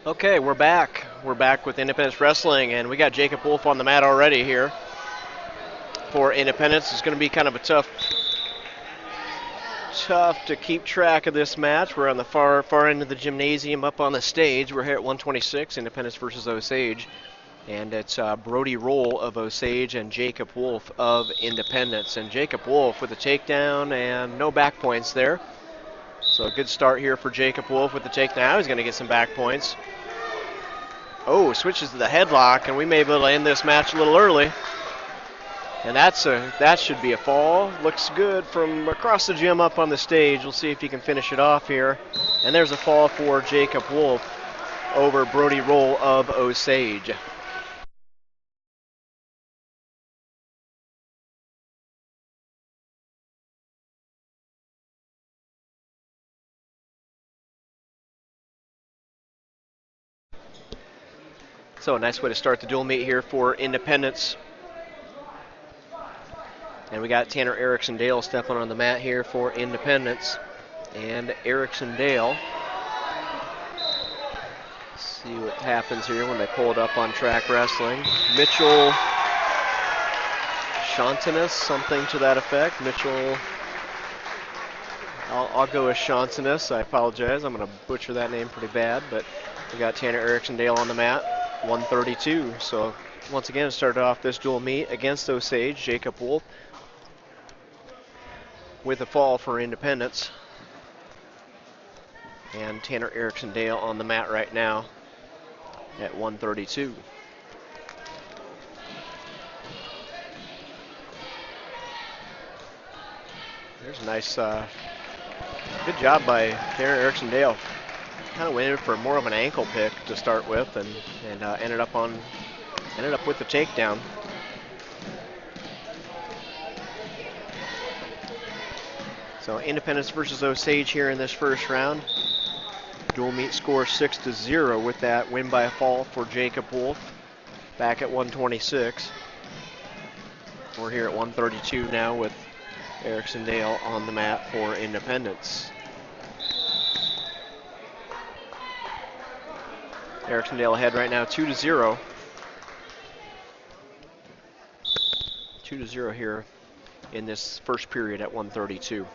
Okay, we're back. We're back with Independence Wrestling, and we got Jacob Wolf on the mat already here for Independence. It's going to be kind of a tough to keep track of this match. We're on the far end of the gymnasium up on the stage. We're here at 126, Independence versus Osage, and it's Brody Roll of Osage and Jacob Wolf of Independence. And Jacob Wolf with a takedown and no back points there. So a good start here for Jacob Wolf with the takedown. Now he's going to get some back points. Oh, switches to the headlock, and we may be able to end this match a little early. And that should be a fall. Looks good from across the gym up on the stage. We'll see if he can finish it off here. And there's a fall for Jacob Wolf over Brody Roll of Osage. So a nice way to start the dual meet here for Independence. And we got Tanner Erickson Dale stepping on the mat here for Independence. And Erickson Dale. See what happens here when they pull it up on Track Wrestling. Mitchell Shantinus, something to that effect. Mitchell, I'll go with Shantinus. I apologize. I'm going to butcher that name pretty bad, but we got Tanner Erickson Dale on the mat. 132. So once again, started off this dual meet against Osage. Jacob Wolf with a fall for Independence. And Tanner Erickson Dale on the mat right now at 132. There's a nice, good job by Tanner Erickson Dale. Kind of went in for more of an ankle pick to start with, and ended up with the takedown. So Independence versus Osage here in this first round. Dual meet score 6-0 with that win by a fall for Jacob Wolf. Back at 126. We're here at 132 now with Erickson Dale on the mat for Independence. Erickson Dale ahead right now, 2-0. 2-0 here in this first period at 132.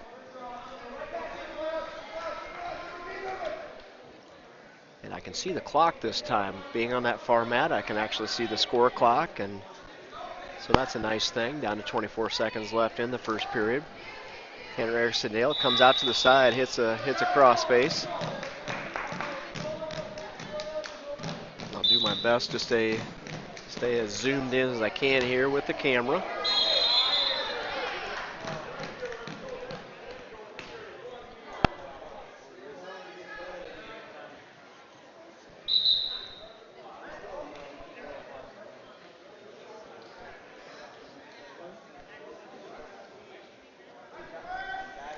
And I can see the clock this time. Being on that far mat, I can actually see the score clock, and so that's a nice thing. Down to 24 seconds left in the first period. Tanner Erickson Dale comes out to the side, hits a crossface. I'll do my best to stay as zoomed in as I can here with the camera.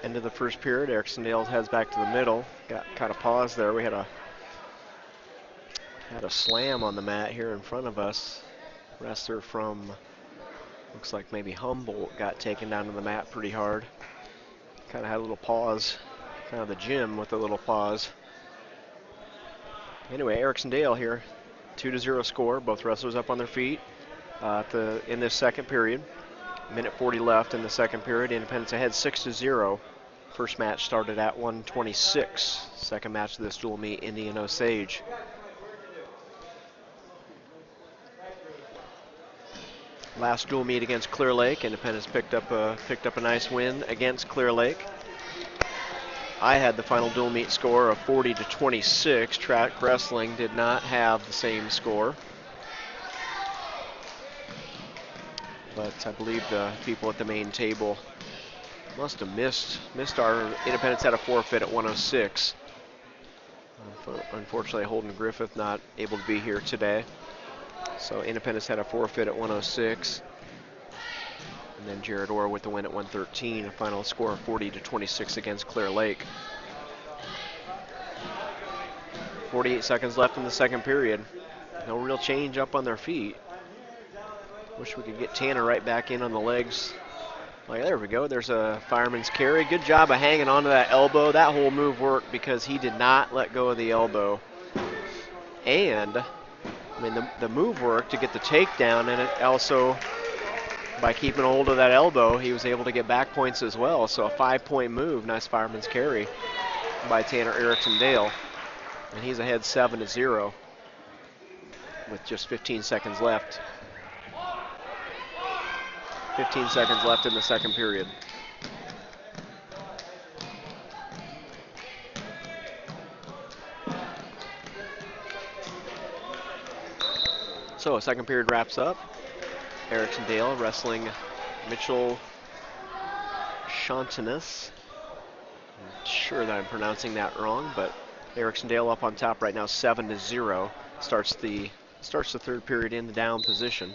End of the first period, Erickson Dale heads back to the middle. Got kind of paused there. We had a slam on the mat here in front of us. Wrestler from, looks like maybe Humboldt, got taken down to the mat pretty hard. Kind of had a little pause, kind of the gym with a little pause. Anyway, Erickson Dale here, 2-0 score. Both wrestlers up on their feet in this second period. Minute 40 left in the second period. Independence ahead 6-0. First match started at 126. Second match of this dual meet, Indy and Osage. Last dual meet against Clear Lake, Independence picked up a nice win against Clear Lake. I had the final dual meet score of 40-26. Track Wrestling did not have the same score, but I believe the people at the main table must have missed our Independence had a forfeit at 106. Unfortunately, Holden Griffith not able to be here today. So Independence had a forfeit at 106. And then Jared Orr with the win at 113. A final score of 40-26 against Clear Lake. 48 seconds left in the second period. No real change up on their feet. Wish we could get Tanner right back in on the legs. Like, there we go. There's a fireman's carry. Good job of hanging onto that elbow. That whole move worked because he did not let go of the elbow. And I mean, the move worked to get the takedown, and it also, by keeping hold of that elbow, he was able to get back points as well. So a 5-point move, nice fireman's carry by Tanner Erickson Dale. And he's ahead 7-0 with just 15 seconds left. 15 seconds left in the second period. So second period wraps up. Erickson Dale wrestling Mitchell Shantanis. I'm sure that I'm pronouncing that wrong, but Erickson Dale up on top right now, 7-0. Starts the third period in the down position.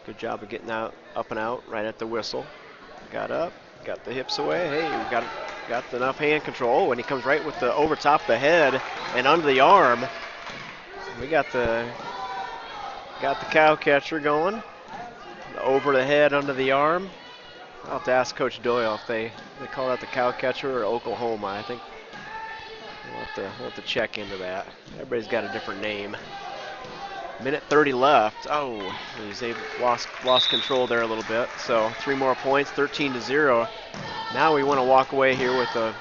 Good job of getting out, up and out right at the whistle. Got up, got the hips away. Hey, we got enough hand control. Oh, and he comes right with the over top of the head and under the arm. We got the cow catcher going. Over the head, under the arm. I'll have to ask Coach Doyle if they call that the cow catcher or Oklahoma. I think we'll have to check into that. Everybody's got a different name. Minute 30 left. Oh, he's lost control there a little bit. So 3 more points, 13-0. Now we want to walk away here with a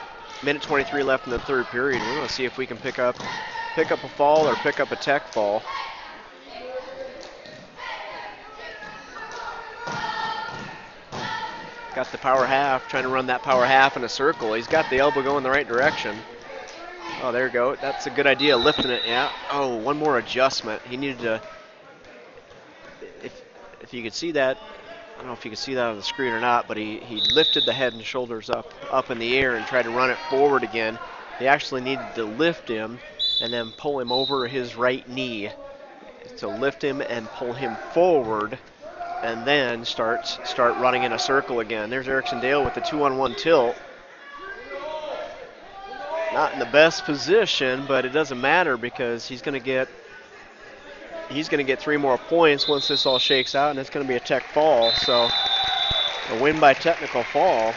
minute 23 left in the third period. We want to see if we can pick up a fall or pick up a tech fall. Got the power half, trying to run that power half in a circle. He's got the elbow going the right direction. Oh, there you go. That's a good idea, lifting it, yeah. Oh, one more adjustment. He needed to, if you could see that, I don't know if you could see that on the screen or not, but he lifted the head and shoulders up in the air and tried to run it forward again. He actually needed to lift him and then pull him over his right knee. So lift him and pull him forward, and then start running in a circle again. There's Erickson Dale with the 2-on-1 tilt. Not in the best position, but it doesn't matter because he's going to get 3 more points once this all shakes out, and it's going to be a tech fall. So a win by technical fall.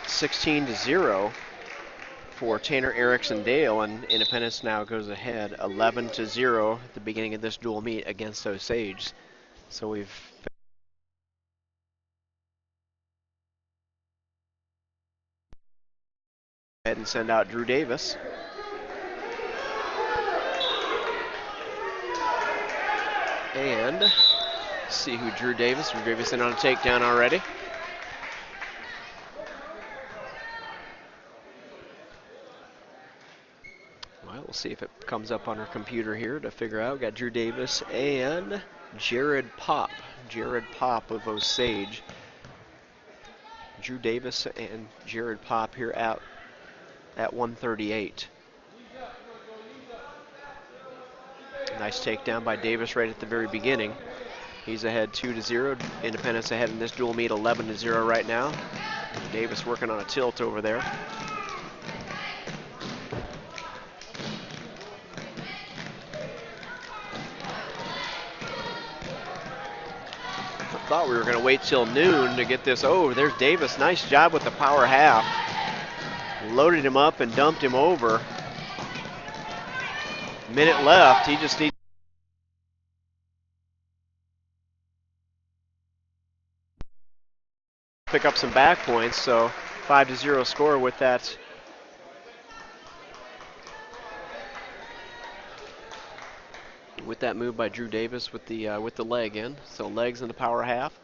16-0 for Tanner Erickson Dale, and Independence now goes ahead 11-0 at the beginning of this dual meet against Osage. So we've ahead and send out Drew Davis. And see who Drew Davis in on a takedown already. Well, we'll see if it comes up on our computer here to figure out. We got Drew Davis and Jared Pop. Jared Pop of Osage. Drew Davis and Jared Pop here at 138. Nice takedown by Davis right at the very beginning. He's ahead 2-0. Independence ahead in this dual meet 11-0 right now. Davis working on a tilt over there. Thought we were going to wait till noon to get this. Oh, there's Davis. Nice job with the power half. Loaded him up and dumped him over. Minute left. He just needs to pick up some back points. So 5-0 score with that. With that move by Drew Davis with the leg in. So legs in the power half.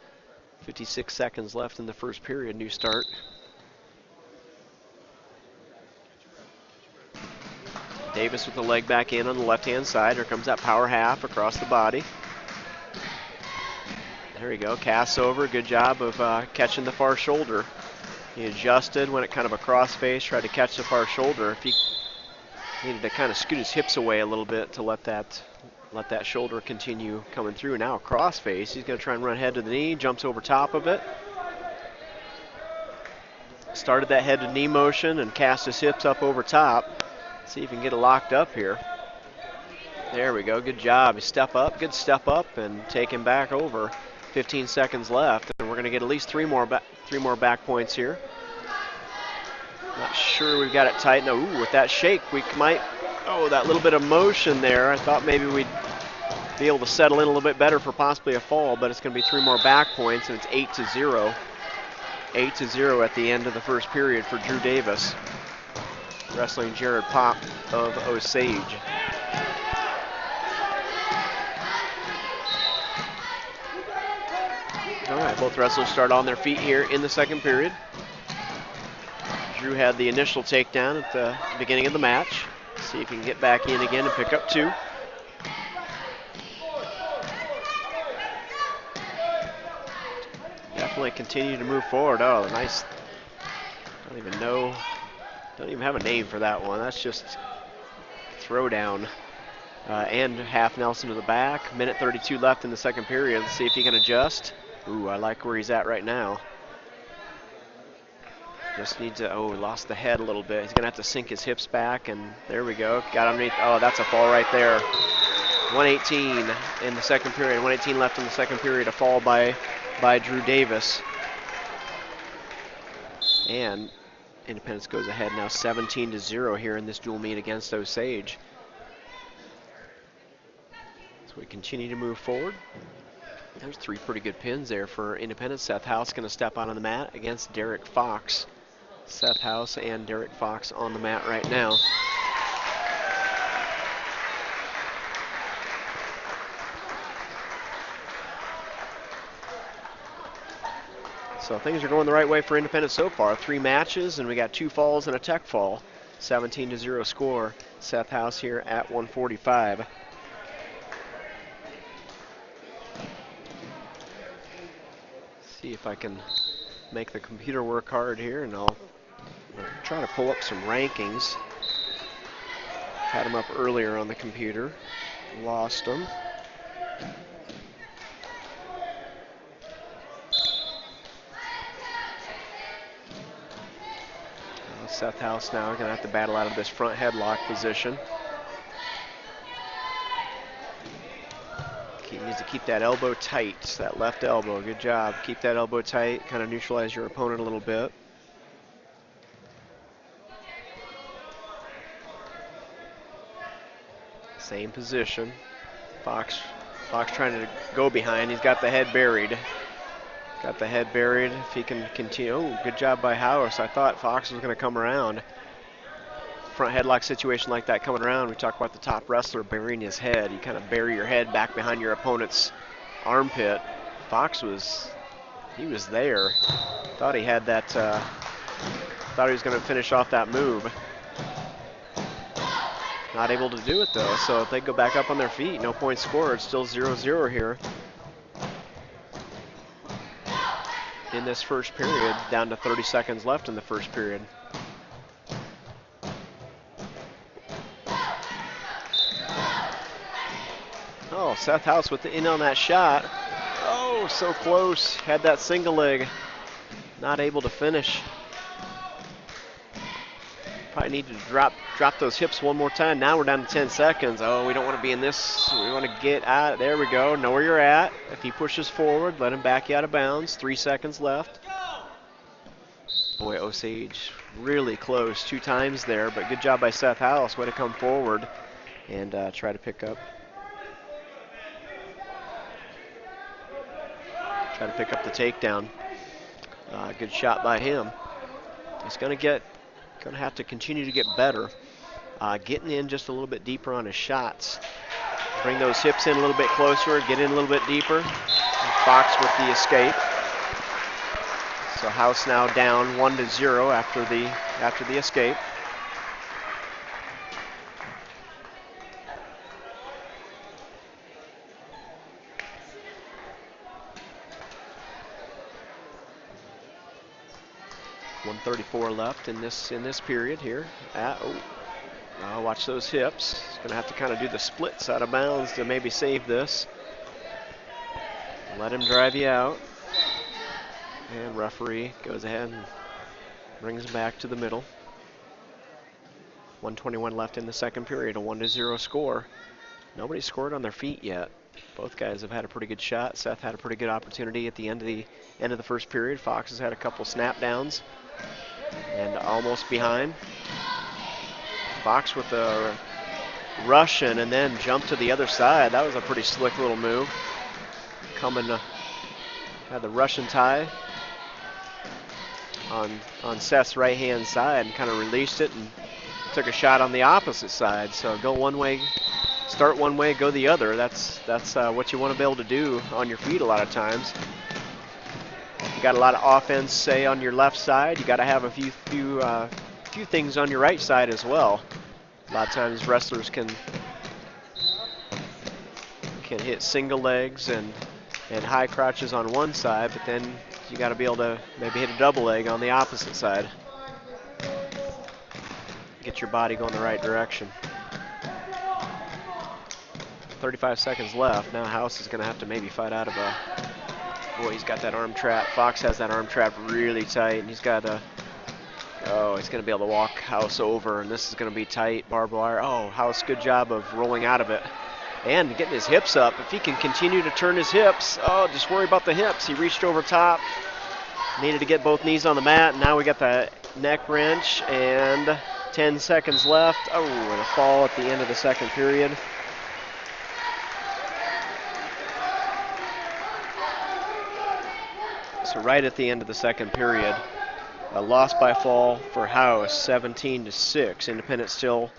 56 seconds left in the first period. New start. Davis with the leg back in on the left-hand side. Here comes that power half across the body. There you go. Casts over. Good job of catching the far shoulder. He adjusted, went at kind of a cross face, tried to catch the far shoulder. If he needed to kind of scoot his hips away a little bit to let that shoulder continue coming through. Now cross face. He's going to try and run head to the knee. Jumps over top of it. Started that head to knee motion and cast his hips up over top. See if he can get it locked up here. There we go. Good job. Step up. Good step up and take him back over. 15 seconds left, and we're going to get at least three more back points here. Not sure we've got it tight. No, ooh, with that shake, we might, oh, that little bit of motion there. I thought maybe we'd be able to settle in a little bit better for possibly a fall, but it's going to be 3 more back points, and it's 8-0. 8-0 at the end of the first period for Drew Davis, wrestling Jared Pop of Osage. All right, both wrestlers start on their feet here in the second period. Drew had the initial takedown at the beginning of the match. See if he can get back in again and pick up 2. Definitely continue to move forward. Oh, nice. Don't even have a name for that one. That's just throwdown. And half Nelson to the back. Minute 32 left in the second period. Let's see if he can adjust. Ooh, I like where he's at right now. Just needs to, oh, lost the head a little bit. He's going to have to sink his hips back, and there we go. Got underneath. Oh, that's a fall right there. 118 in the second period. 118 left in the second period. A fall by Drew Davis. And Independence goes ahead now 17-0 here in this dual meet against Osage. So we continue to move forward. There's 3 pretty good pins there for Independence. Seth House going to step out on the mat against Derek Fox. Seth House and Derek Fox on the mat right now. So things are going the right way for Independence so far. 3 matches, and we got 2 falls and a tech fall. 17-0 score. Seth House here at 145. See if I can make the computer work hard here, and I'll try to pull up some rankings. Had them up earlier on the computer. Lost them. Seth House now going to have to battle out of this front headlock position. He needs to keep that elbow tight, that left elbow. Good job. Keep that elbow tight, kind of neutralize your opponent a little bit. Same position. Fox trying to go behind. He's got the head buried. Got the head buried. If he can continue. Oh, good job by House. I thought Fox was going to come around. Front headlock situation like that coming around. We talk about the top wrestler burying his head. You kind of bury your head back behind your opponent's armpit. Fox was there. Thought he had that. Thought he was going to finish off that move. Not able to do it though. So if they go back up on their feet, no points scored. Still 0-0 here. In this first period, down to 30 seconds left in the first period. Oh, Seth House with the in on that shot. Oh, so close. Had that single leg. Not able to finish. Probably need to drop those hips one more time. Now we're down to 10 seconds. Oh, we don't want to be in this. We want to get out. There we go. Know where you're at. If he pushes forward, let him back you out of bounds. 3 seconds left. Boy, Osage really close 2 times there, but good job by Seth House. Way to come forward and try to pick up. Try to pick up the takedown. Good shot by him. He's going to have to continue to get better. Getting in just a little bit deeper on his shots. Bring those hips in a little bit closer, get in a little bit deeper. And Fox with the escape. So House now down 1-0 after the escape. .134 left in this period here. Watch those hips. He's going to have to kind of do the splits out of bounds to maybe save this. Let him drive you out. And referee goes ahead and brings him back to the middle. 1:21 left in the second period, a 1-0 score. Nobody scored on their feet yet. Both guys have had a pretty good shot. Seth had a pretty good opportunity at the end of the first period. Fox has had a couple snap downs. and almost behind. Fox with a Russian and then jump to the other side. That was a pretty slick little move. Coming had the Russian tie on Seth's right-hand side and kind of released it and took a shot on the opposite side. So go one way, start one way, go the other. That's what you want to be able to do on your feet a lot of times. You got a lot of offense, say, on your left side. You got to have a few things on your right side as well. A lot of times wrestlers can hit single legs and high crotches on one side, but then you got to be able to maybe hit a double leg on the opposite side. Get your body going the right direction. 35 seconds left. Now House is going to have to maybe fight out of a... Boy, he's got that arm trap. Fox has that arm trap really tight, and he's got a... Oh, he's going to be able to walk House over, and this is going to be tight. Barbed wire. Oh, House, good job of rolling out of it. And getting his hips up. If he can continue to turn his hips, oh, just worry about the hips. He reached over top. Needed to get both knees on the mat, and now we got the neck wrench, and 10 seconds left. Oh, and a fall at the end of the second period. So right at the end of the second period, a loss by fall for House, 17-6. Independent still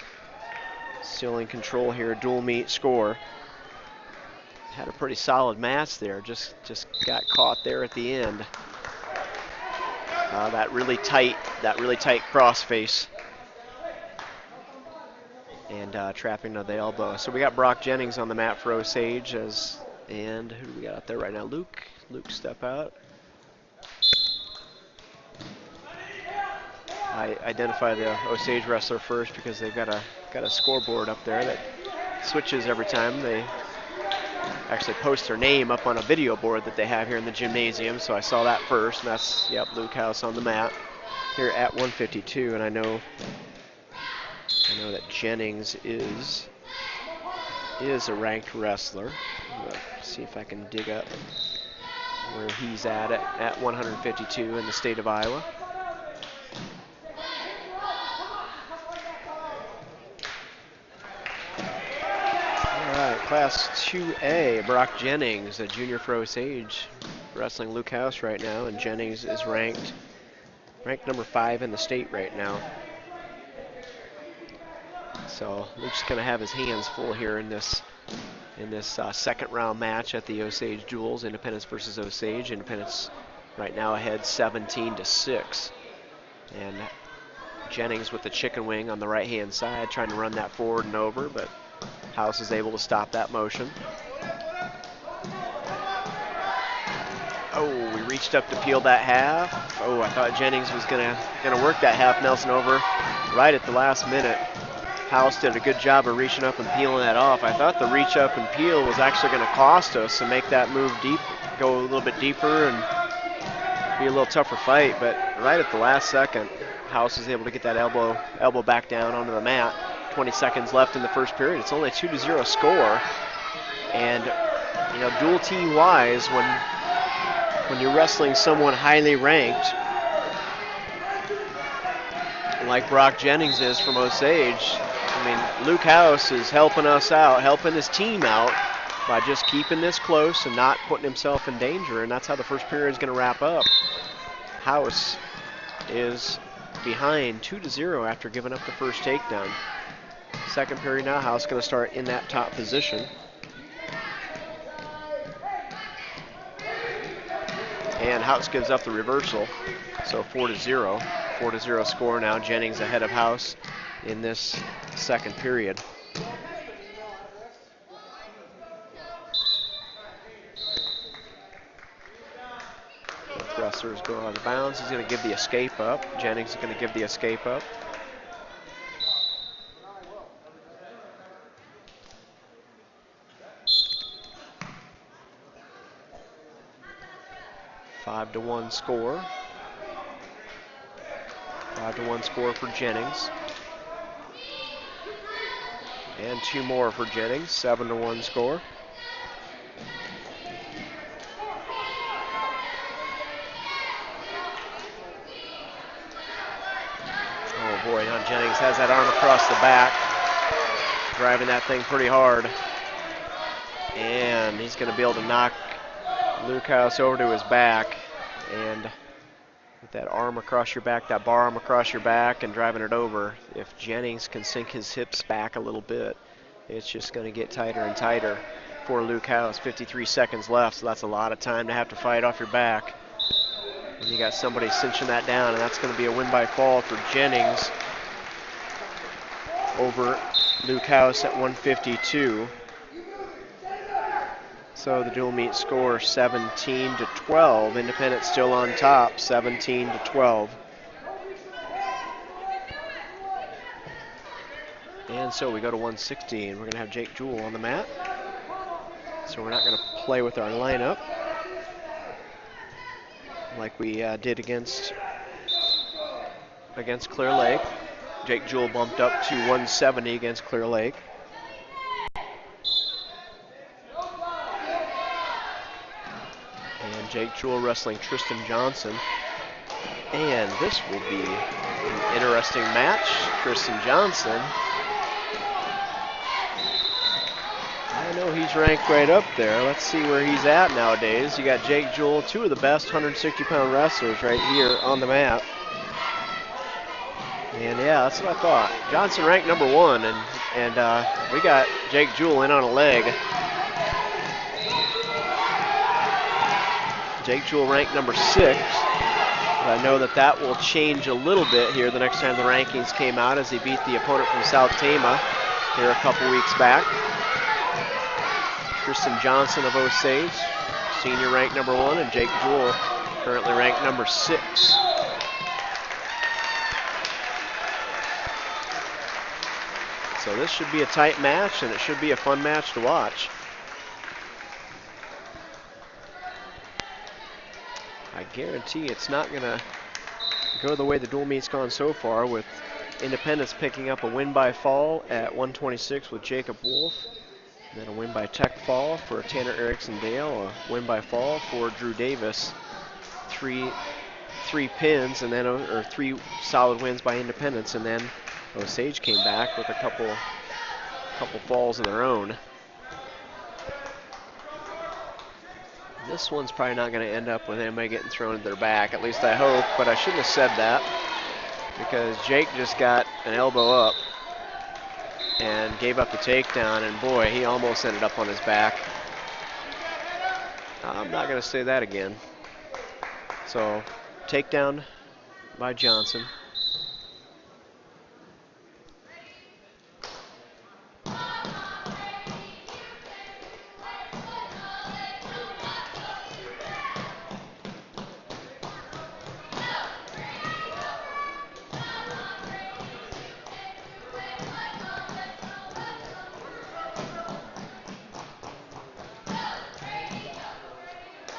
in control here, dual meet score. Had a pretty solid match there, just got caught there at the end. That really tight crossface and trapping of the elbow. So we got Brock Jennings on the mat for Osage, and who do we got out there right now? Luke step out. I identify the Osage wrestler first because they've got a scoreboard up there that switches every time. They actually post their name up on a video board that they have here in the gymnasium, so I saw that first, and that's, yep, Luke House on the mat here at 152, and I know that Jennings is a ranked wrestler. Let's see if I can dig up where he's at 152 in the state of Iowa. Class 2A, Brock Jennings, a junior for Osage, wrestling Luke House right now, and Jennings is ranked number 5 in the state right now. So Luke's going to have his hands full here in this second round match at the Osage Duels, Independence versus Osage. Independence right now ahead 17-6, and Jennings with the chicken wing on the right hand side, trying to run that forward and over, but House is able to stop that motion. Oh, we reached up to peel that half. Oh, I thought Jennings was gonna work that half Nelson over right at the last minute. House did a good job of reaching up and peeling that off. I thought the reach up and peel was actually going to cost us and make that move deep, go a little bit deeper and be a little tougher fight. But right at the last second, House was able to get that elbow back down onto the mat. 20 seconds left in the first period. It's only a 2-0 score. And, you know, dual team wise, when you're wrestling someone highly ranked, like Brock Jennings is from Osage, I mean, Luke House is helping us out, helping his team out by just keeping this close and not putting himself in danger. And that's how the first period is going to wrap up. House is behind 2-0 after giving up the first takedown. Second period now, House going to start in that top position. And House gives up the reversal, so 4-0. 4-0 score now. Jennings ahead of House in this second period. Both wrestlers go out of bounds. He's going to give the escape up. Jennings is going to give the escape up. Five to 1 score. 5-1 score for Jennings. And 2 more for Jennings. 7-1 score. Boy, now Jennings has that arm across the back, driving that thing pretty hard. And he's going to be able to knock Luke House over to his back. And with that arm across your back, that bar arm across your back and driving it over, if Jennings can sink his hips back a little bit, it's just going to get tighter and tighter for Luke House. 53 seconds left, so that's a lot of time to have to fight off your back. And you got somebody cinching that down, and that's going to be a win by fall for Jennings over Luke House at 152. So the dual meet score 17-12. Independent still on top, 17-12. And so we go to 160, and we're going to have Jake Jewell on the mat. So we're not going to play with our lineup like we did against Clear Lake. Jake Jewell bumped up to 170 against Clear Lake. And Jake Jewell wrestling Tristan Johnson. And this will be an interesting match. Tristan Johnson, I know he's ranked right up there. Let's see where he's at nowadays. You got Jake Jewell, two of the best 160-pound wrestlers right here on the map. And yeah, that's what I thought. Johnson ranked number 1, and we got Jake Jewell in on a leg. Jake Jewell ranked number 6. I know that will change a little bit here the next time the rankings came out, as he beat the opponent from South Tama here a couple weeks back. Tristan Johnson of Osage, senior ranked number 1, and Jake Jewell currently ranked number 6. So this should be a tight match, and it should be a fun match to watch. I guarantee it's not going to go the way the dual meet's gone so far, with Independence picking up a win by fall at 126 with Jacob Wolf. And then a win by tech fall for Tanner Erickson Dale, a win by fall for Drew Davis. Three pins, and then or 3 solid wins by Independence, and then Osage came back with a couple falls of their own. This one's probably not going to end up with anybody getting thrown at their back, at least I hope, but I shouldn't have said that, because Jake just got an elbow up and gave up the takedown, and boy, he almost ended up on his back. I'm not going to say that again. So, takedown by Johnson.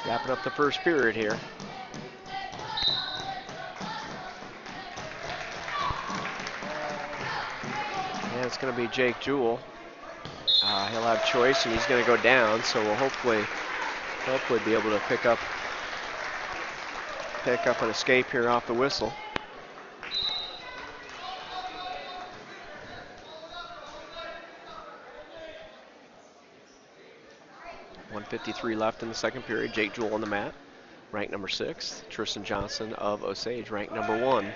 Wrapping up the first period here. And it's going to be Jake Jewell. He'll have choice, and he's going to go down, so we'll hopefully be able to pick up an escape here off the whistle. .53 left in the second period. Jake Jewell on the mat, ranked number 6. Tristan Johnson of Osage, ranked number 1.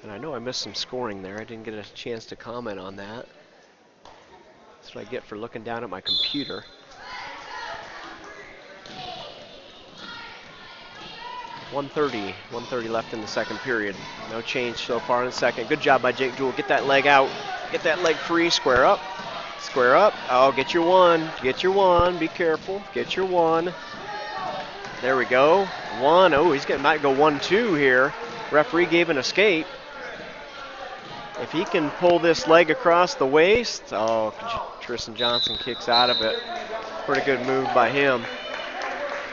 And I know I missed some scoring there. I didn't get a chance to comment on that. That's what I get for looking down at my computer. .130 left in the second period. No change so far in the second. Good job by Jake Jewell. Get that leg out. Get that leg free. Square up. Square up. Oh, get your 1. Get your 1. Be careful. Get your 1. There we go. 1. Oh, might go 1-2 here. Referee gave an escape. If he can pull this leg across the waist, oh, Tristan Johnson kicks out of it. Pretty good move by him.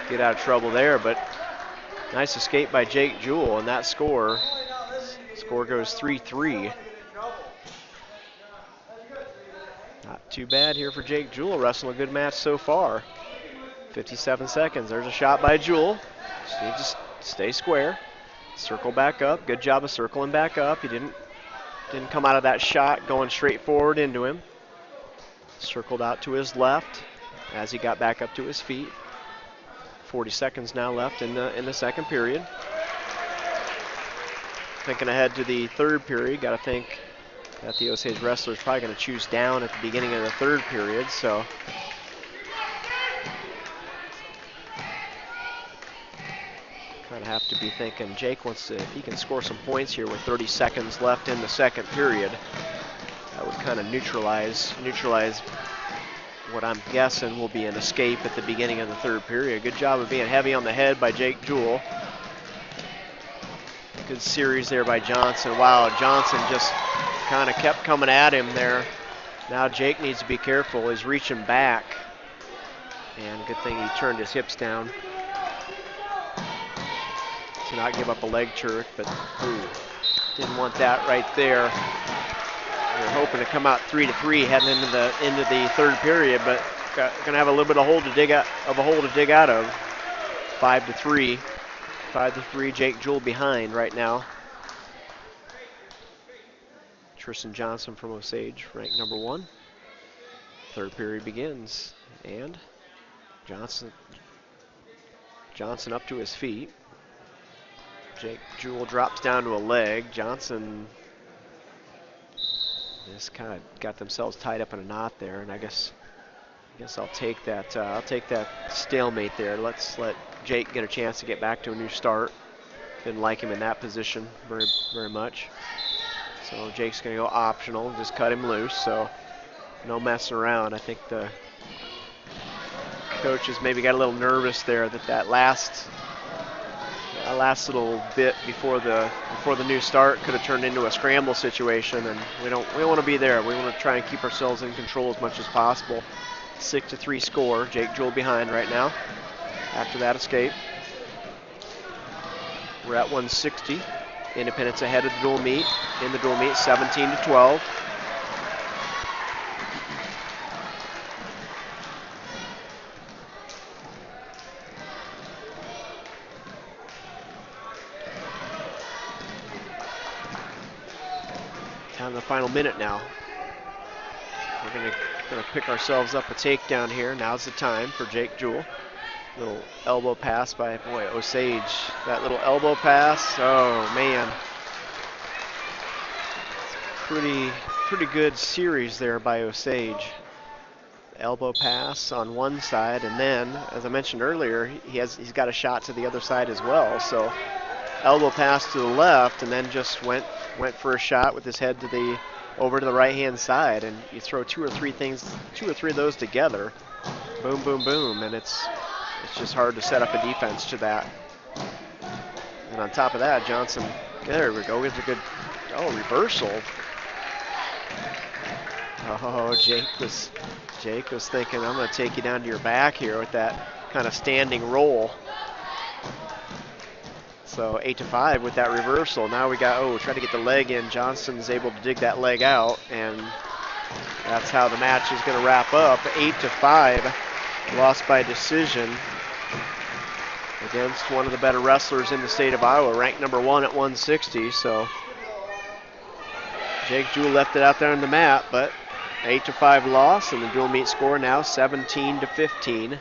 Get out of trouble there, but nice escape by Jake Jewell, and that score goes 3-3. Not too bad here for Jake Jewell, wrestling a good match so far. 57 seconds. There's a shot by Jewell. Just need to stay square. Circle back up. Good job of circling back up. He didn't come out of that shot going straight forward into him. Circled out to his left as he got back up to his feet. 40 seconds now left in the second period. Thinking ahead to the third period, got to think that the Osage wrestler's probably going to choose down at the beginning of the third period, so kind of have to be thinking Jake wants to, if he can score some points here with 30 seconds left in the second period, that would kind of neutralize what I'm guessing will be an escape at the beginning of the third period. Good job of being heavy on the head by Jake Jewell. Good series there by Johnson. Wow, Johnson just kind of kept coming at him there. Now Jake needs to be careful. He's reaching back. And good thing he turned his hips down to not give up a leg jerk, but didn't want that right there. We're hoping to come out 3-3 heading into the third period, but gonna have a little bit of hole to dig out of. 5-3. 5-3, Jake Jewell behind right now. Tristan Johnson from Osage, ranked number 1. Third period begins, and Johnson up to his feet. Jake Jewell drops down to a leg. Johnson just kind of got themselves tied up in a knot there, and I guess I'll take that. I'll take that stalemate there. Let's let Jake get a chance to get back to a new start. Didn't like him in that position very much. So Jake's going to go optional, just cut him loose. So no messing around. I think the coaches maybe got a little nervous there that last little bit before the new start could have turned into a scramble situation, and we don't want to be there. We want to try and keep ourselves in control as much as possible. 6-3 score. Jake Jewell behind right now after that escape. We're at 160. Independence ahead of the dual meet. In the dual meet, 17-12. Down to the final minute now. We're gonna pick ourselves up a takedown here. Now's the time for Jake Jewell. Little elbow pass by, boy, Osage. That little elbow pass, oh man. Pretty good series there by Osage. Elbow pass on one side, and then, as I mentioned earlier, he's got a shot to the other side as well. So elbow pass to the left, and then just went for a shot with his head over to the right-hand side, and you throw two or three of those together, boom, boom, boom, and it's just hard to set up a defense to that. And on top of that, Johnson, there we go, gets a good, reversal. Oh, Jake was thinking, I'm going to take you down to your back here with that kind of standing roll. So 8-5 with that reversal. Now we got, try to get the leg in. Johnson's able to dig that leg out, and that's how the match is going to wrap up. 8-5, lost by decision against one of the better wrestlers in the state of Iowa, ranked number 1 at 160. So Jake Jewell left it out there on the mat, but 8-5 loss, and the dual meet score now 17-15.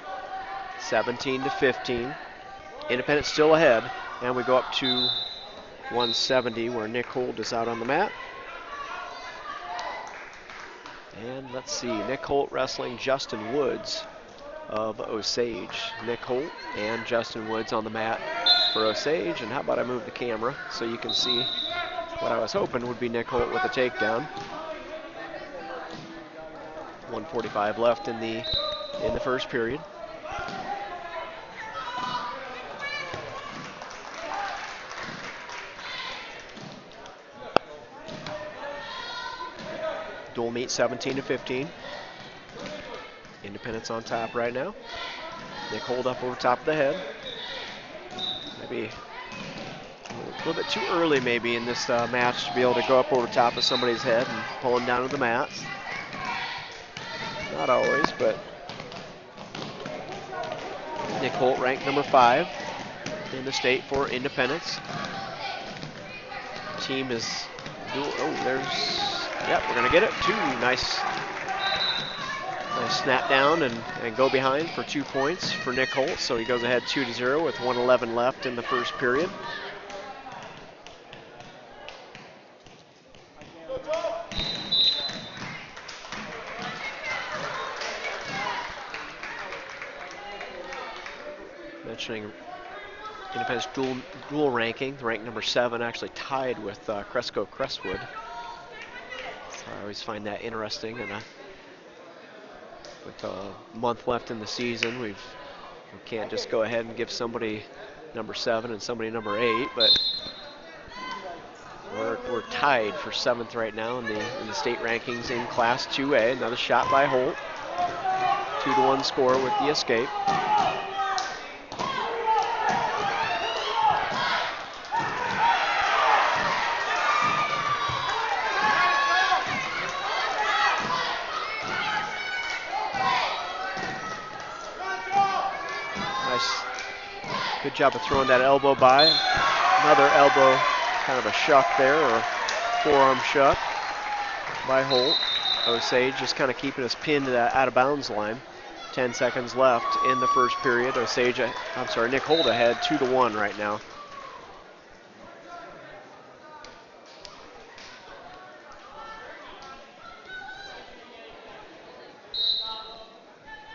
17-15. Independence still ahead. And we go up to 170 where Nick Holt is out on the mat. And let's see, Nick Holt wrestling Justin Woods of Osage. Nick Holt and Justin Woods on the mat for Osage. And how about I move the camera so you can see what I was hoping would be Nick Holt with a takedown. 1:45 left in the first period. Dual meet 17-15. Independence on top right now. Nick Holt up over top of the head. Maybe a little bit too early maybe in this match to be able to go up over top of somebody's head and pull him down to the mats. Not always, but Nick Holt ranked number 5 in the state for Independence. team is yep, we're gonna get it. 2, nice snap down and go behind for 2 points for Nick Holt. So he goes ahead 2-0 with 1:11 left in the first period. Mentioning Independence dual ranking, ranked number 7, actually tied with Cresco Crestwood. So I always find that interesting. And with a month left in the season, we can't just go ahead and give somebody number 7 and somebody number 8, but we're tied for 7th right now in the state rankings in Class 2A. Another shot by Holt. 2-1 score with the escape. Good job of throwing that elbow by. Another elbow, kind of a shuck there, or forearm shuck by Holt. Osage just kind of keeping us pinned to that out of bounds line. 10 seconds left in the first period. Nick Holt ahead 2-1 right now.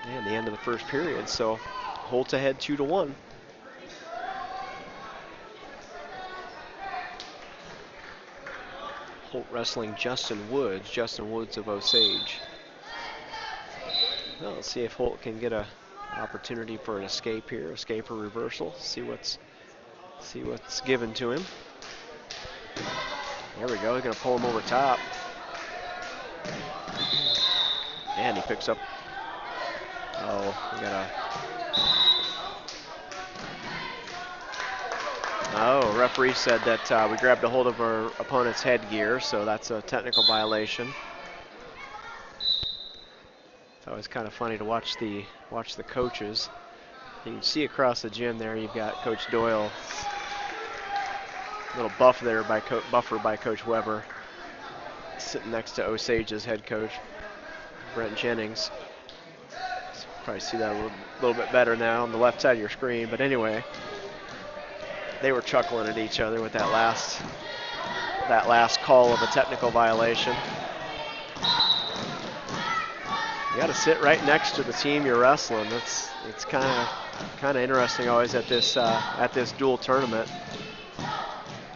And the end of the first period, so Holt ahead 2-1. Holt wrestling Justin Woods of Osage. Well, let's see if Holt can get an opportunity for an escape here, escape or reversal. See what's given to him. There we go. He's gonna pull him over top, and he picks up. Oh, we got a. Oh, referee said that we grabbed a hold of our opponent's headgear, so that's a technical violation. It's always kind of funny to watch the coaches. You can see across the gym there, you've got Coach Doyle. A little buffer by Coach Weber, sitting next to Osage's head coach, Brent Jennings. Probably see that a little bit better now on the left side of your screen, but anyway. They were chuckling at each other with that last call of a technical violation. You got to sit right next to the team you're wrestling. It's kind of interesting always at this dual tournament.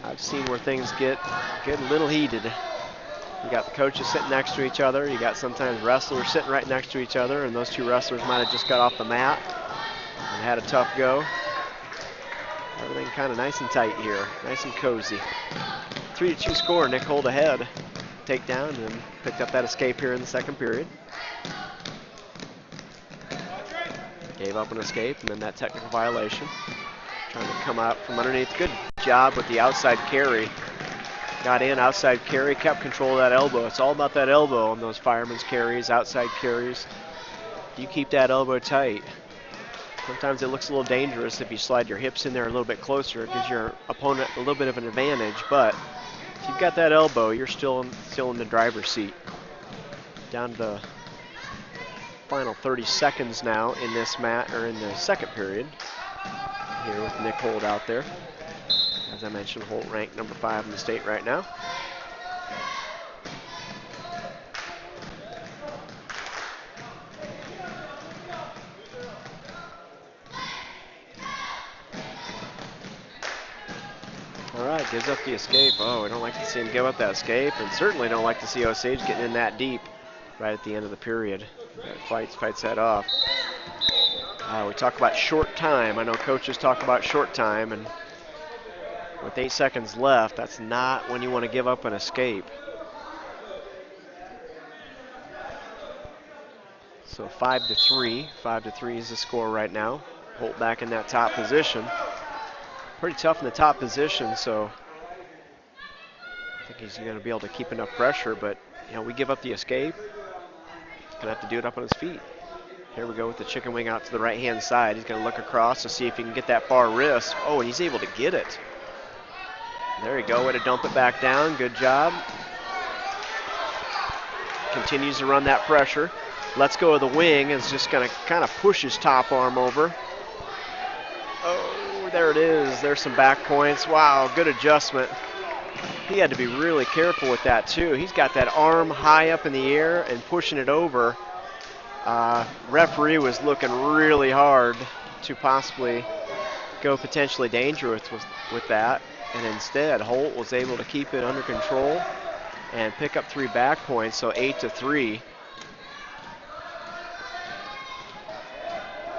I've seen where things get a little heated. You got the coaches sitting next to each other. You got sometimes wrestlers sitting right next to each other, and those 2 wrestlers might have just got off the mat and had a tough go. Everything kind of nice and tight here, nice and cozy. 3-2 score, Nick Holt ahead. Takedown, and picked up that escape here in the second period. Gave up an escape, and then that technical violation. Trying to come out from underneath. Good job with the outside carry. Got in, outside carry, kept control of that elbow. It's all about that elbow on those fireman's carries, outside carries. You keep that elbow tight. Sometimes it looks a little dangerous if you slide your hips in there a little bit closer. It gives your opponent a little bit of an advantage, but if you've got that elbow, you're still in the driver's seat. Down to the final 30 seconds now in this match, or in the second period. Here with Nick Holt out there. As I mentioned, Holt ranked number 5 in the state right now. Gives up the escape. Oh, we don't like to see him give up that escape, and certainly don't like to see Osage getting in that deep right at the end of the period. Fights that off. We talk about short time. I know coaches talk about short time, and with 8 seconds left, that's not when you want to give up an escape. So 5-3. 5-3 is the score right now. Holt back in that top position. Pretty tough in the top position, so I think he's going to be able to keep enough pressure, but we give up the escape. He's going to have to do it up on his feet. Here we go with the chicken wing out to the right-hand side. He's going to look across to see if he can get that far wrist. Oh, and he's able to get it. There you go, way to dump it back down. Good job. Continues to run that pressure. Lets go of the wing. Is just going to kind of push his top arm over. Oh, there it is. There's some back points. Wow, good adjustment. He had to be really careful with that too. He's got that arm high up in the air and pushing it over. Referee was looking really hard to possibly go potentially dangerous with that. And instead, Holt was able to keep it under control and pick up 3 back points, so 8-3.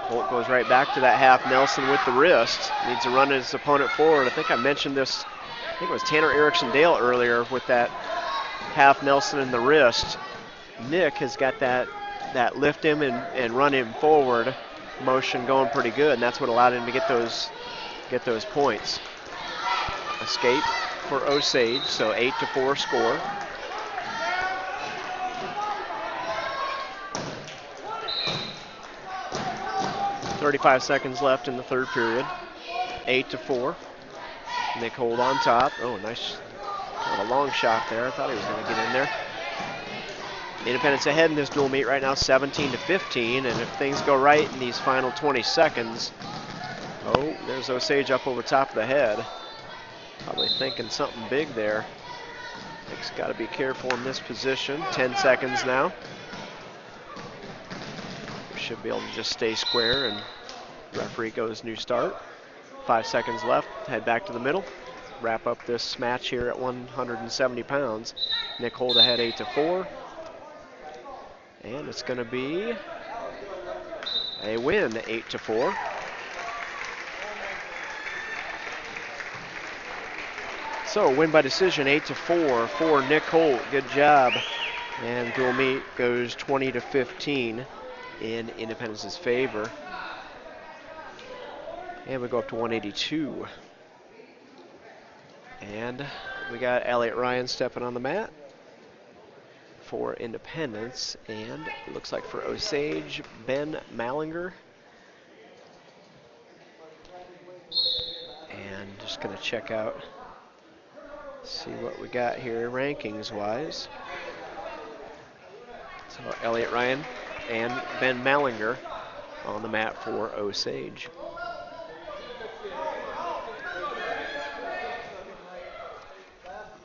Holt goes right back to that half Nelson with the wrist. Needs to run his opponent forward. I think I mentioned this, I think it was Tanner Erickson-Dale earlier with that half Nelson in the wrist. Nick has got that lift him and run him forward motion going pretty good, and that's what allowed him to get those points. Escape for Osage, so 8-4 score. .35 seconds left in the third period. 8-4. Nick Holt on top. Oh, nice, kind of a long shot there. I thought he was going to get in there. Independence ahead in this dual meet right now, 17-15, and if things go right in these final 20 seconds, oh, there's Osage up over top of the head. Probably thinking something big there. Nick's got to be careful in this position. 10 seconds now. Should be able to just stay square, and referee goes new start. 5 seconds left, head back to the middle. Wrap up this match here at 170 pounds. Nick Holt ahead 8-4. And it's going to be a win, 8-4. So win by decision, 8-4 for Nick Holt. Good job. And dual meet goes 20-15 in Independence's favor. And we go up to 182. And we got Elliot Ryan stepping on the mat for Independence, and it looks like for Osage, Ben Mallinger. And just gonna check out, see what we got here rankings wise. So Elliot Ryan and Ben Mallinger on the mat for Osage.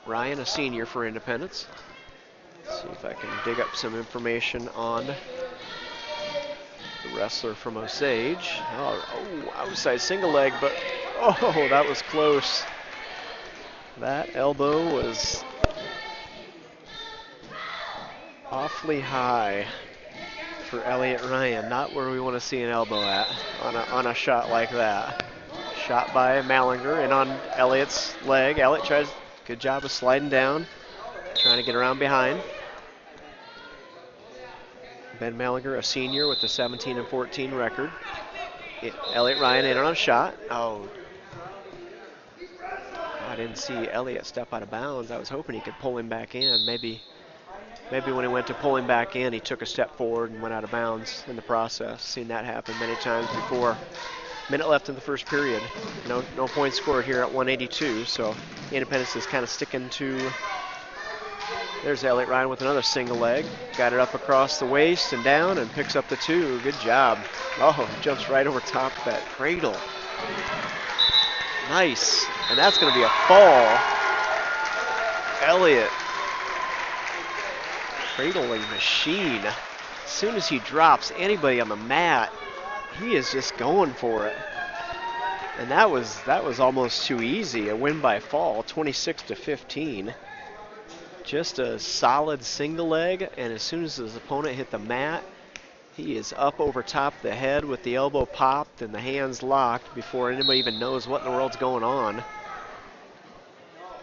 Ryan, a senior for Independence. See if I can dig up some information on the wrestler from Osage. Oh, outside single leg, but oh, that was close. That elbow was awfully high for Elliot Ryan. Not where we want to see an elbow at on a shot like that. Shot by Mallinger and on Elliot's leg. Elliot tries, good job of sliding down, trying to get around behind. Ben Mallinger, a senior with the 17-14 record. Elliot Ryan in on a shot. Oh, I didn't see Elliot step out of bounds. I was hoping he could pull him back in. Maybe when he went to pull him back in, he took a step forward and went out of bounds in the process. Seen that happen many times before. Minute left in the first period. No points scored here at 182, so Independence is kind of sticking to. There's Elliot Ryan with another single leg. Got it up across the waist and down and picks up the 2. Good job. Oh, jumps right over top of that cradle. Nice. And that's going to be a fall. Elliot. Cradling machine. As soon as he drops anybody on the mat, he is just going for it. And that was almost too easy. A win by fall, 26-15. Just a solid single leg, and as soon as his opponent hit the mat, he is up over top of the head with the elbow popped and the hands locked before anybody even knows what in the world's going on.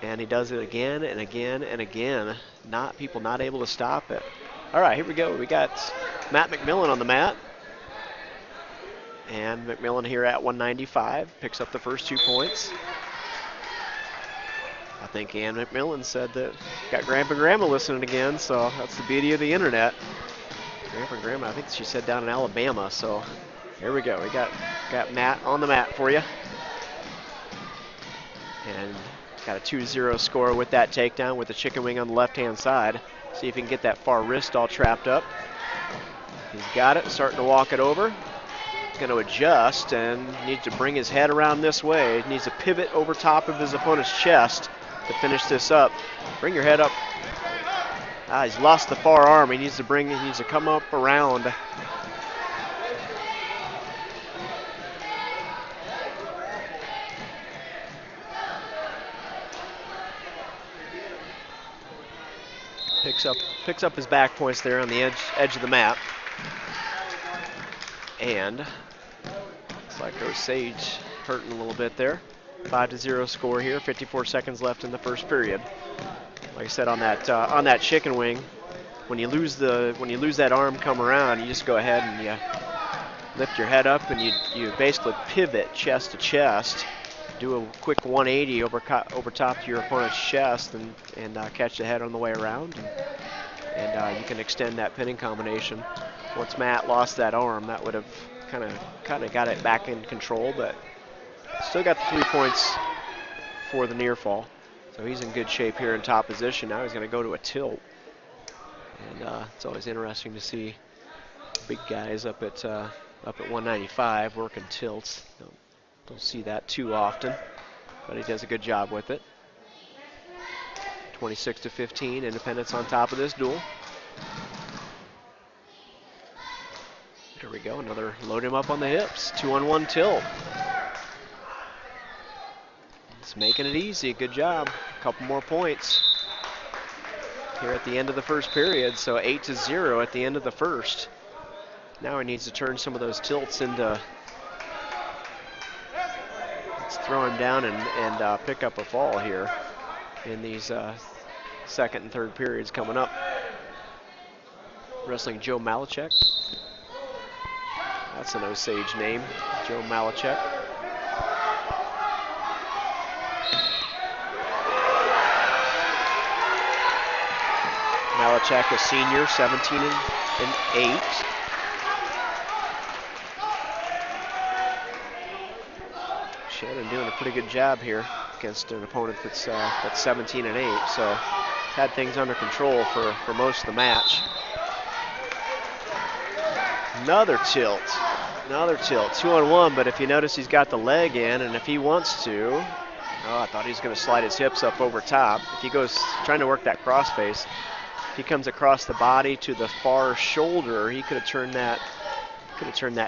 And he does it again and again and again. People not able to stop it. All right, here we go. We got Matt McMillan on the mat. And McMillan here at 195 picks up the first 2 points. I think Ann McMillan said that got Grandpa and Grandma listening again, so that's the beauty of the internet. Grandpa and Grandma, I think she said down in Alabama, so here we go. We got Matt on the mat for you. And Got a 2-0 score with that takedown with the chicken wing on the left-hand side. See if he can get that far wrist all trapped up. He's got it, starting to walk it over. Going to adjust and needs to bring his head around this way. Needs to pivot over top of his opponent's chest to finish this up. Bring your head up. He's lost the far arm. He needs to come up around. Picks up his back points there on the edge of the mat. And looks like Osage hurting a little bit there. 5-0 score here. 54 seconds left in the first period. Like I said, on that chicken wing, when you lose that arm come around, you just go ahead and you lift your head up and you basically pivot chest to chest. Do a quick 180 over top to your opponent's chest and catch the head on the way around, and you can extend that pinning combination. Once Matt lost that arm, that would have kind of got it back in control, but still got the 3 points for the near fall. So he's in good shape here in top position. Now he's going to go to a tilt, and it's always interesting to see big guys up at 195 working tilts. Don't see that too often, but he does a good job with it. 26-15, Independence on top of this duel. There we go, another load him up on the hips. 2-on-1 tilt. It's making it easy, good job. A couple more points here at the end of the first period, so 8-0 at the end of the first. Now he needs to turn some of those tilts into, let's throw him down and pick up a fall here in these second and third periods coming up. Wrestling Joe Malachek. That's an Osage name, Joe Malachek. Malachek, a senior, 17-8. Shannon doing a pretty good job here against an opponent that's 17-8. So had things under control for most of the match. Another tilt, 2-on-1, but if you notice he's got the leg in, and if he wants to, I thought he was going to slide his hips up over top. If he goes trying to work that crossface, if he comes across the body to the far shoulder, he could have turned that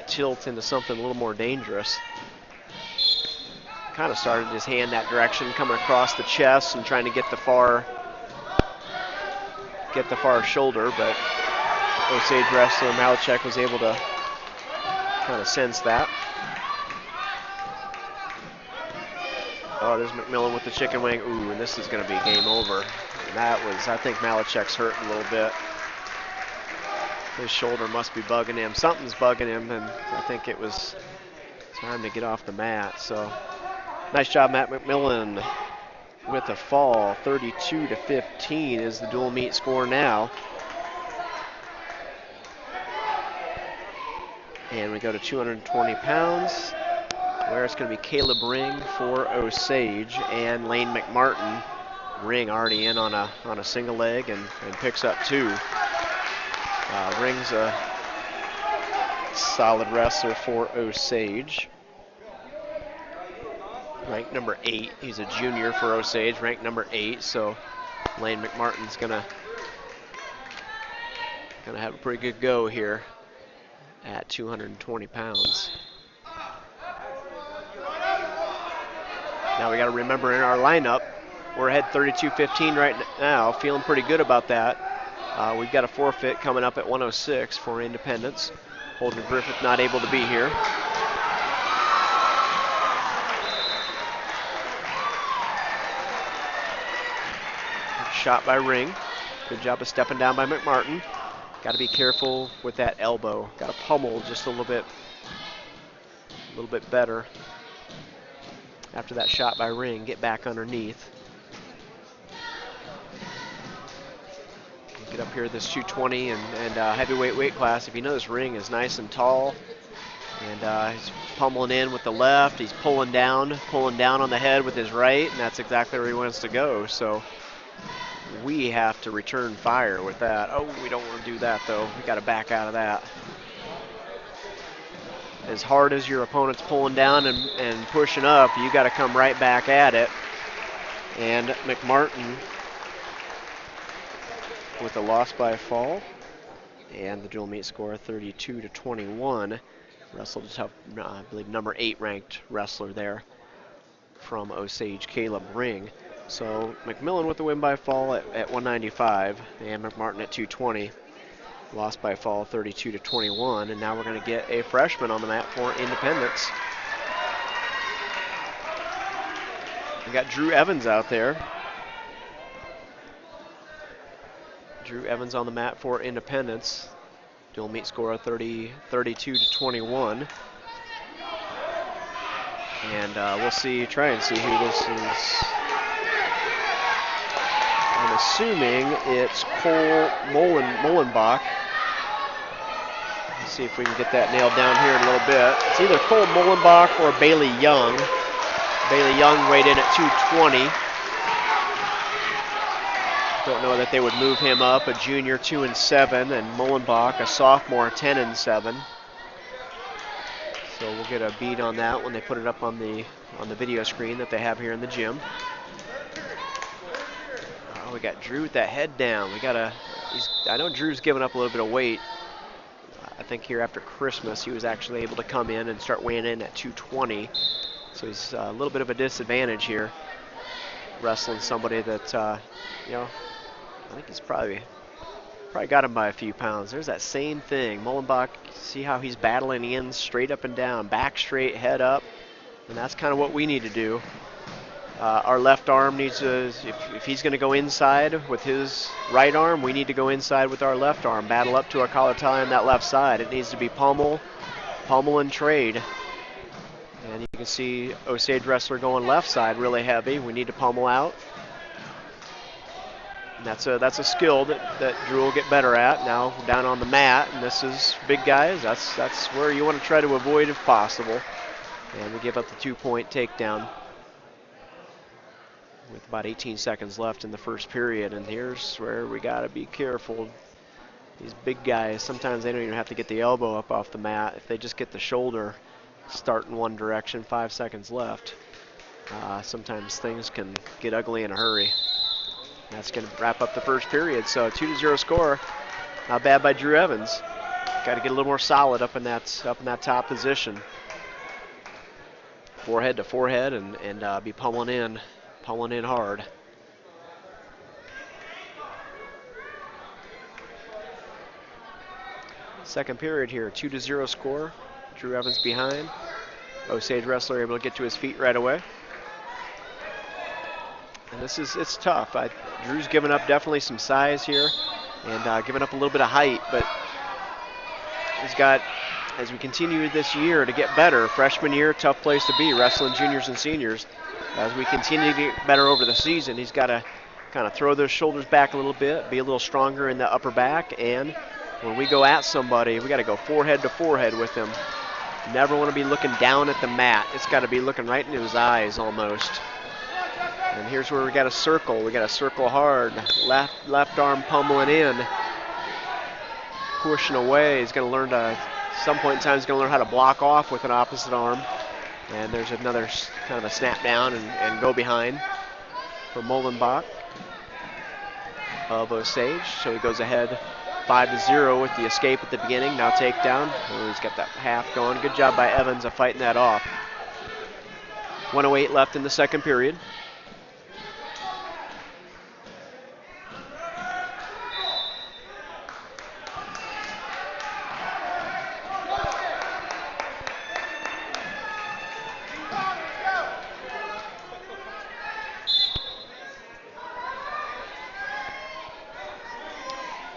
tilt into something a little more dangerous. Kind of started his hand that direction, coming across the chest and trying to get the far shoulder, but Osage wrestler Malachek was able to kind of sense that. Oh, there's McMillan with the chicken wing. Ooh, and this is going to be game over. And that was, I think Malachek's hurt a little bit. His shoulder must be bugging him. Something's bugging him, and I think it was time to get off the mat. So, nice job, Matt McMillan, with a fall. 32-15 is the dual meet score now. And we go to 220 pounds, where it's going to be Caleb Ring for Osage and Lane McMartin. Ring already in on a single leg and picks up 2. Ring's a solid wrestler for Osage. Ranked number 8. He's a junior for Osage, ranked number 8. So Lane McMartin's gonna have a pretty good go here at 220 pounds. Now we got to remember in our lineup, we're ahead 32-15 right now, feeling pretty good about that. We've got a forfeit coming up at 106 for Independence. Holden Griffith not able to be here. Shot by Ring. Good job of stepping down by McMartin. Got to be careful with that elbow. Got to pummel just a little bit better. After that shot by Ring, get back underneath. Get up here this 220 and heavyweight weight class. If you notice, Ring is nice and tall And he's pummeling in with the left. He's pulling down on the head with his right, and that's exactly where he wants to go. So we have to return fire with that. Oh, we don't want to do that, though. We got to back out of that. As hard as your opponent's pulling down and pushing up, you got to come right back at it. And McMartin with a loss by fall, and the dual meet score 32-21. Wrestled a tough, I believe, number 8 ranked wrestler there from Osage, Caleb Ring. So McMillan with the win by fall at 195, and McMartin at 220. Lost by fall 32-21, and now we're going to get a freshman on the mat for Independence. We got Drew Evans out there. Drew Evans on the mat for Independence. Dual meet score of 32-21. And we'll try and see who this is. I'm assuming it's Cole Mullenbach. Let's see if we can get that nailed down here in a little bit. It's either Cole Mullenbach or Bailey Young. Bailey Young weighed in at 220. Don't know that they would move him up. A junior 2-7, and Mullenbach, a sophomore 10-7. So we'll get a beat on that when they put it up on the video screen that they have here in the gym. We got Drew with that head down. I know Drew's given up a little bit of weight. I think here after Christmas he was actually able to come in and start weighing in at 220. So he's a little bit of a disadvantage here, wrestling somebody that, I think he's probably got him by a few pounds. There's that same thing. Mullenbach, see how he's battling in straight up and down, back straight, head up, and that's kind of what we need to do. Our left arm needs to, if he's going to go inside with his right arm, we need to go inside with our left arm, battle up to our collar tie on that left side. It needs to be pummel and trade. And you can see Osage wrestler going left side really heavy. We need to pummel out. And that's a skill that Drew will get better at. Now down on the mat, and this is big guys. That's where you want to try to avoid if possible. And we give up the 2-point takedown with about 18 seconds left in the first period. And here's where we got to be careful. These big guys, sometimes they don't even have to get the elbow up off the mat. If they just get the shoulder start in one direction, 5 seconds left, sometimes things can get ugly in a hurry. That's going to wrap up the first period. So 2-0 score. Not bad by Drew Evans. Got to get a little more solid up in that top position. Forehead to forehead and be pummeling in hard. Second period here, 2-0 score. Drew Evans behind. Osage wrestler able to get to his feet right away. And it's tough. Drew's given up definitely some size here and given up a little bit of height, but he's got, as we continue this year to get better, freshman year, tough place to be, wrestling juniors and seniors. As we continue to get better over the season, he's got to kind of throw those shoulders back a little bit, be a little stronger in the upper back, and when we go at somebody, we got to go forehead to forehead with them. Never want to be looking down at the mat. It's got to be looking right into his eyes almost. And here's where we got to circle. We got to circle hard. Left arm pummeling in, pushing away. He's going to learn to, some point in time, he's going to learn how to block off with an opposite arm. And there's another kind of a snap down and go behind for Mullenbach of Osage. So he goes ahead 5-0 with the escape at the beginning. Now takedown. Oh, he's got that half going. Good job by Evans of fighting that off. 1:08 left in the second period.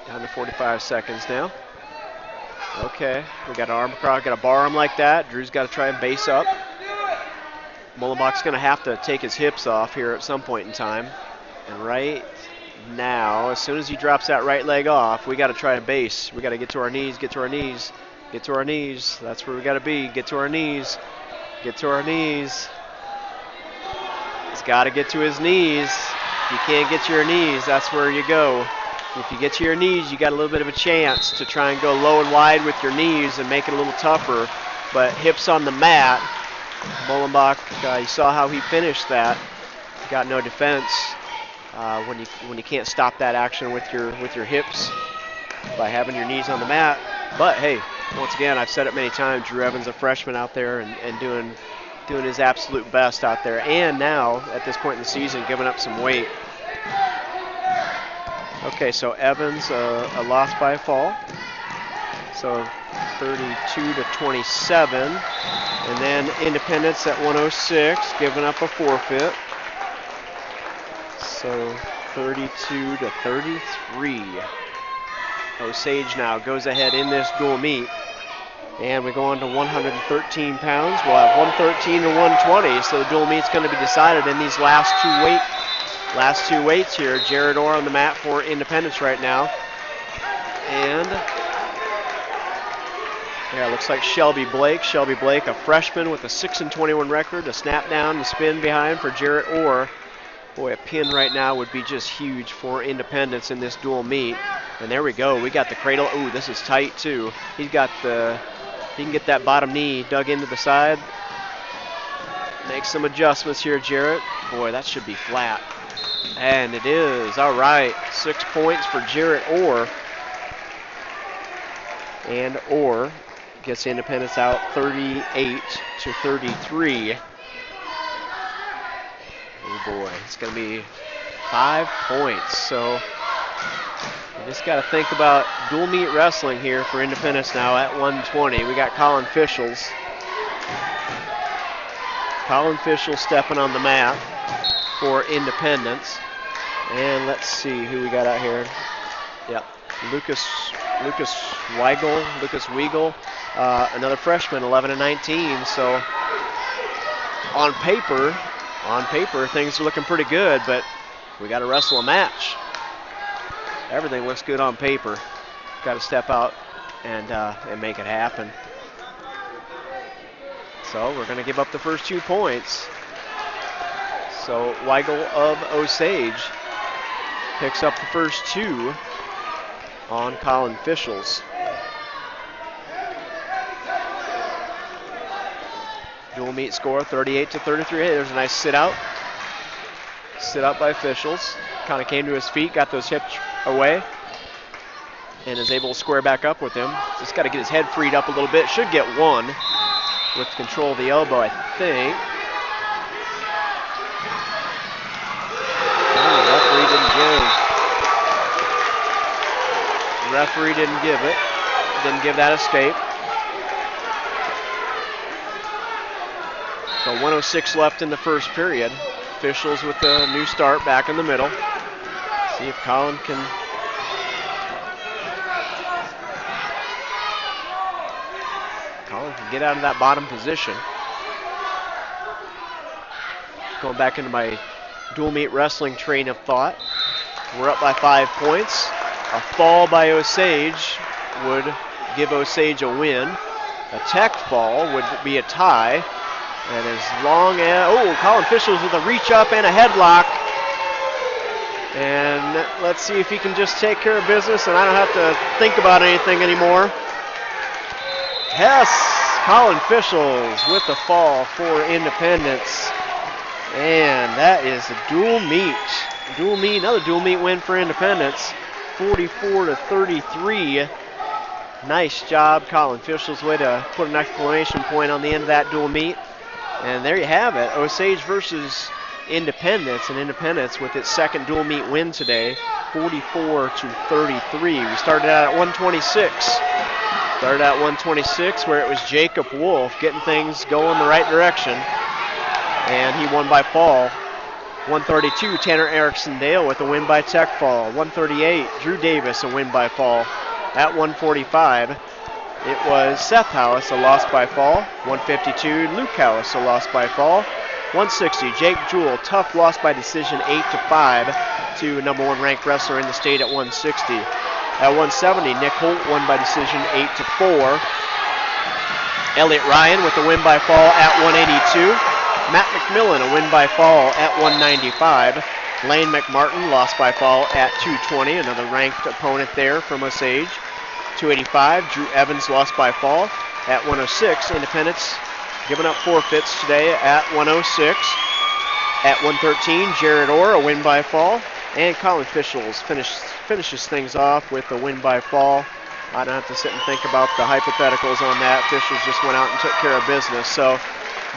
Down to 45 seconds now. Okay, we got an arm across, got a bar arm like that. Drew's got to try and base up. Mullenbach's going to have to take his hips off here at some point in time. And right now, as soon as he drops that right leg off, we got to try and base. We got to get to our knees, Get to our knees. That's where we got to be. Get to our knees. Get to our knees. He's got to get to his knees. If you can't get to your knees, that's where you go. If you get to your knees, you got a little bit of a chance to try and go low and wide with your knees and make it a little tougher. But hips on the mat. Mullenbach, you saw how he finished that. Got no defense when you can't stop that action with your hips by having your knees on the mat. But hey, once again, I've said it many times, Drew Evans, a freshman out there and doing his absolute best out there. And now, at this point in the season, giving up some weight. Okay, so Evans, a loss by a fall. So 32-27. And then Independence at 106, giving up a forfeit. So 32-33. Osage now goes ahead in this dual meet. And we go on to 113 pounds. We'll have 113 to 120. So the dual meet's going to be decided in these last two weights here. Jared Orr on the mat for Independence right now. And yeah, it looks like Shelby Blake. Shelby Blake, a freshman with a 6-21 record. A snap down, the spin behind for Jarrett Orr. Boy, a pin right now would be just huge for Independence in this dual meet. And there we go. We got the cradle. Ooh, this is tight too. He can get that bottom knee dug into the side. Make some adjustments here, Jarrett. Boy, that should be flat. And it is. All right. 6 points for Jarrett Orr. And Orr gets Independence out 38-33. Oh boy, it's going to be 5 points. So you just got to think about dual meet wrestling here for Independence now at 120. We got Colin Fischels. Colin Fischels stepping on the mat for Independence. And let's see who we got out here. Yep, Lucas Weigel, another freshman, 11-19. So on paper, things are looking pretty good, but we got to wrestle a match. Everything looks good on paper. Got to step out and make it happen. So we're going to give up the first 2 points. So Weigel of Osage picks up the first 2 on Colin Fischels. Dual meet score 38-33. Hey, there's a nice sit out. Sit out by Fischels. Kind of came to his feet, got those hips away, and is able to square back up with him. Just got to get his head freed up a little bit. Should get 1 with control of the elbow, I think. Oh, referee didn't give it. Didn't give that escape. So 106 left in the first period. Fischels with a new start back in the middle. See if Colin can get out of that bottom position. Going back into my dual meet wrestling train of thought. We're up by 5 points. A fall by Osage would give Osage a win. A tech fall would be a tie. And as long as, Colin Fischels with a reach up and a headlock. And let's see if he can just take care of business and I don't have to think about anything anymore. Yes, Colin Fischels with the fall for Independence. And that is a dual meet. Another dual meet win for Independence. 44-33. Nice job, Colin Fischels. Way to put an exclamation point on the end of that dual meet. And there you have it, Osage versus Independence, and Independence with its second dual meet win today, 44-33. We started out at 126. Where it was Jacob Wolf getting things going the right direction, and he won by fall. 132, Tanner Erickson Dale with a win by tech fall. 138, Drew Davis, a win by fall. At 145, it was Seth House, a loss by fall. 152, Luke House, a loss by fall. 160, Jake Jewell, tough loss by decision 8-5 to number 1 ranked wrestler in the state at 160. At 170, Nick Holt won by decision 8-4. Elliot Ryan with the win by fall at 182. Matt McMillan a win by fall at 195. Lane McMartin lost by fall at 220, another ranked opponent there from Osage. 285, Drew Evans lost by fall at 106. Independence giving up forfeits today at 106. At 113, Jared Orr a win by fall. And Colin Fischels finishes things off with a win by fall. I don't have to sit and think about the hypotheticals on that. Fischels just went out and took care of business. So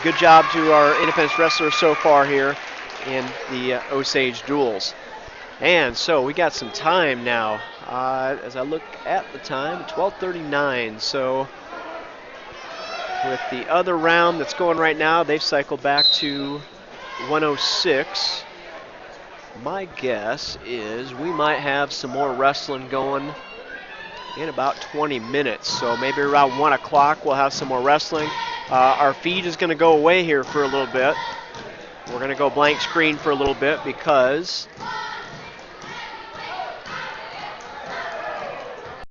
good job to our Independence wrestlers so far here in the Osage duels. And so we got some time now. As I look at the time, 12:39. So with the other round that's going right now, they've cycled back to 106. My guess is we might have some more wrestling going in about 20 minutes. So maybe around 1 o'clock we'll have some more wrestling. Our feed is going to go away here for a little bit. We're going to go blank screen for a little bit because